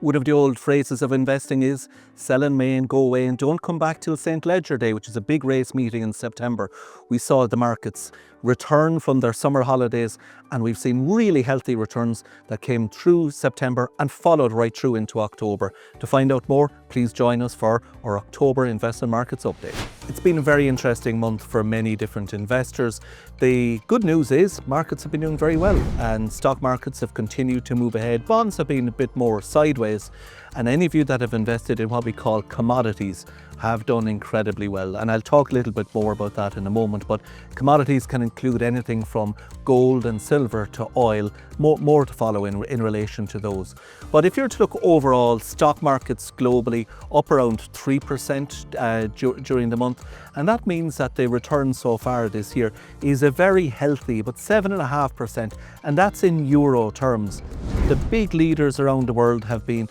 One of the old phrases of investing is sell in May and go away and don't come back till St. Ledger Day, which is a big race meeting in September. We saw the markets return from their summer holidays, and we've seen really healthy returns that came through September and followed right through into October. To find out more, please join us for our October Investment Markets Update. It's been a very interesting month for many different investors. The good news is markets have been doing very well and stock markets have continued to move ahead. Bonds have been a bit more sideways, and any of you that have invested in what we call commodities have done incredibly well. And I'll talk a little bit more about that in a moment, but commodities can include anything from gold and silver to oil, more to follow in relation to those. But if you're to look overall, stock markets globally up around 3% during the month, and that means that the return so far this year is a very healthy, but 7.5%, and that's in euro terms. The big leaders around the world have been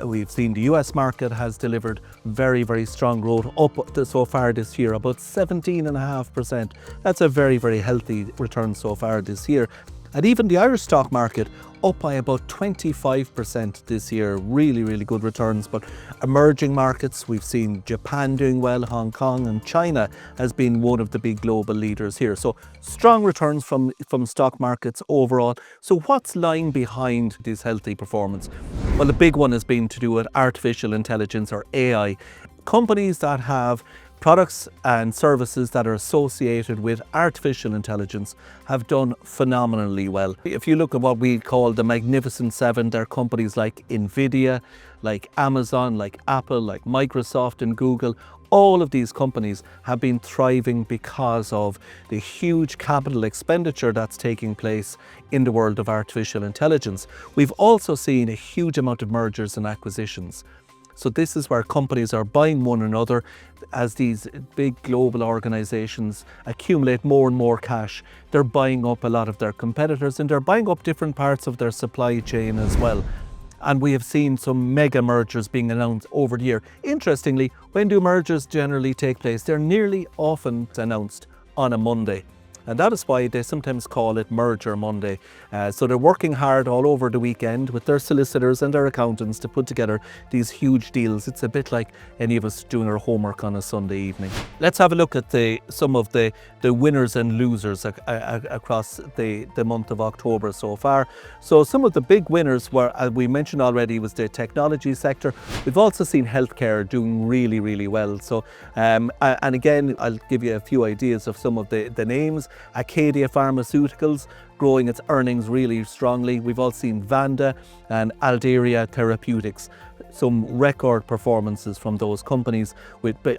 we've seen the US market has delivered very, very strong growth up so far this year, about 17.5%. That's a very, very healthy return so far this year. And even the Irish stock market up by about 25% this year. Really, really good returns. But emerging markets, we've seen Japan doing well, Hong Kong, and China has been one of the big global leaders here. So strong returns from stock markets overall. So what's lying behind this healthy performance? Well, the big one has been to do with artificial intelligence, or AI. Companies that have products and services that are associated with artificial intelligence have done phenomenally well. If you look at what we call the Magnificent Seven, there are companies like Nvidia, like Amazon, like Apple, like Microsoft and Google. All of these companies have been thriving because of the huge capital expenditure that's taking place in the world of artificial intelligence. We've also seen a huge amount of mergers and acquisitions. So this is where companies are buying one another as these big global organizations accumulate more and more cash. They're buying up a lot of their competitors, and they're buying up different parts of their supply chain as well. And we have seen some mega mergers being announced over the year. Interestingly, when do mergers generally take place? They're nearly often announced on a Monday. And that is why they sometimes call it Merger Monday. So they're working hard all over the weekend with their solicitors and their accountants to put together these huge deals. It's a bit like any of us doing our homework on a Sunday evening. Let's have a look at some of the winners and losers across the month of October so far. So some of the big winners were, as we mentioned already, was the technology sector. We've also seen healthcare doing really, really well. So, and again, I'll give you a few ideas of some of the names. Acadia Pharmaceuticals growing its earnings really strongly. We've all seen Vanda and Alderia Therapeutics. Some record performances from those companies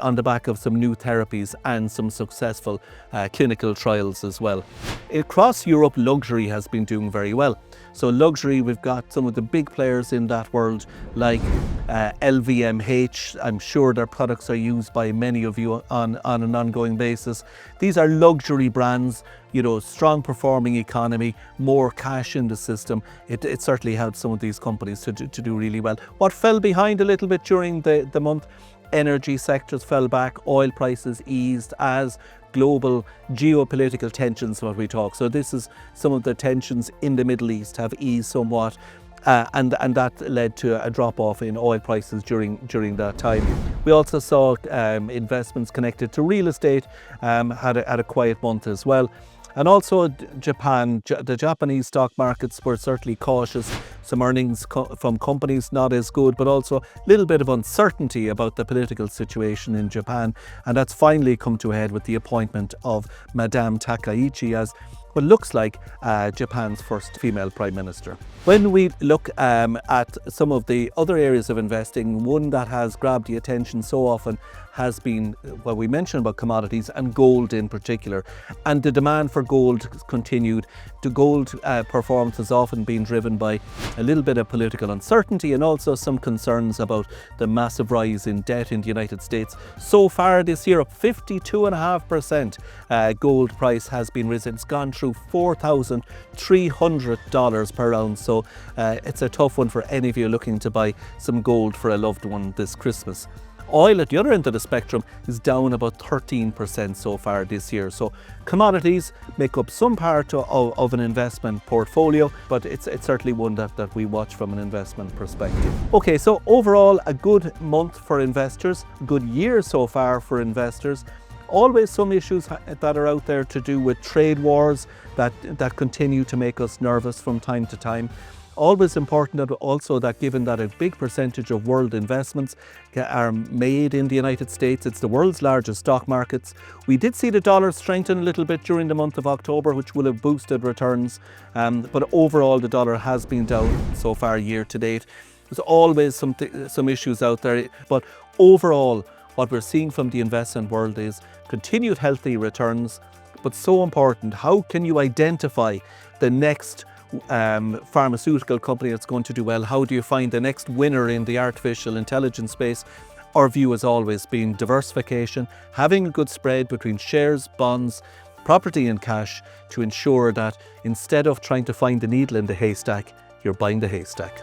on the back of some new therapies and some successful clinical trials as well. Across Europe, luxury has been doing very well. So luxury, we've got some of the big players in that world like LVMH. I'm sure their products are used by many of you on an ongoing basis. These are luxury brands, you know, strong performing economy, more cash in the system. It certainly helps some of these companies to do really well. What fell behind a little bit during the month? Energy sectors fell back, oil prices eased as global geopolitical tensions, what we talk. So this is some of the tensions in the Middle East have eased somewhat. And that led to a drop-off in oil prices during that time. We also saw investments connected to real estate had a quiet month as well. And also Japan, the Japanese stock markets were certainly cautious. Some earnings from companies not as good, but also a little bit of uncertainty about the political situation in Japan. And that's finally come to a head with the appointment of Madame Takaichi as what looks like Japan's first female prime minister. When we look at some of the other areas of investing, one that has grabbed the attention so often has been what we mentioned about commodities and gold in particular. And the demand for gold continued. The gold performance has often been driven by a little bit of political uncertainty and also some concerns about the massive rise in debt in the United States. So far this year, up 52.5%, gold price has been risen. It's gone through $4,300 per ounce. So it's a tough one for any of you looking to buy some gold for a loved one this Christmas. Oil at the other end of the spectrum is down about 13% so far this year. So commodities make up some part of an investment portfolio, but it's certainly one that we watch from an investment perspective. Okay, so overall a good month for investors, good year so far for investors. Always some issues that are out there to do with trade wars that continue to make us nervous from time to time. Always important that also that given that a big percentage of world investments are made in the United States, it's the world's largest stock markets. We did see the dollar strengthen a little bit during the month of October, which will have boosted returns, but overall the dollar has been down so far year to date. There's always some issues out there, but overall what we're seeing from the investment world is continued healthy returns, but so important, how can you identify the next pharmaceutical company that's going to do well? How do you find the next winner in the artificial intelligence space? Our view has always been diversification, having a good spread between shares, bonds, property and cash to ensure that instead of trying to find the needle in the haystack, you're buying the haystack.